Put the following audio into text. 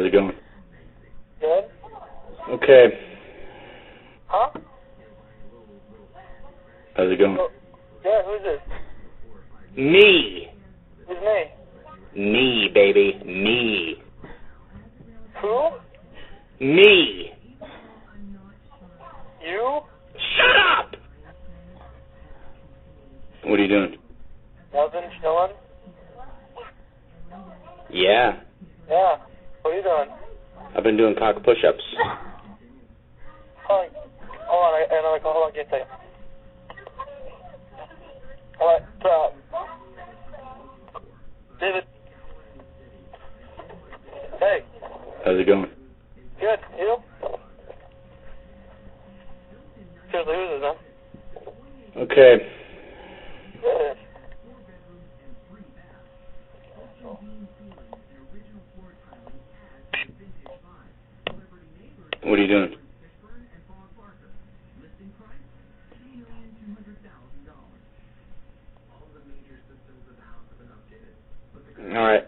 How's it going? Good? Okay. Huh? How's it going? Oh, yeah, who's this? Me. Who's me? Me, baby. Me. Who? Me. You? Shut up! What are you doing? Nothing, chilling? Yeah. Yeah. What are you doing? I've been doing cock push-ups. Hold on, another call. Hold on, get there. Alright, David. Hey. How's it going? Good, you? Seriously, who's this, man? Okay. Good. What are you doing? All right.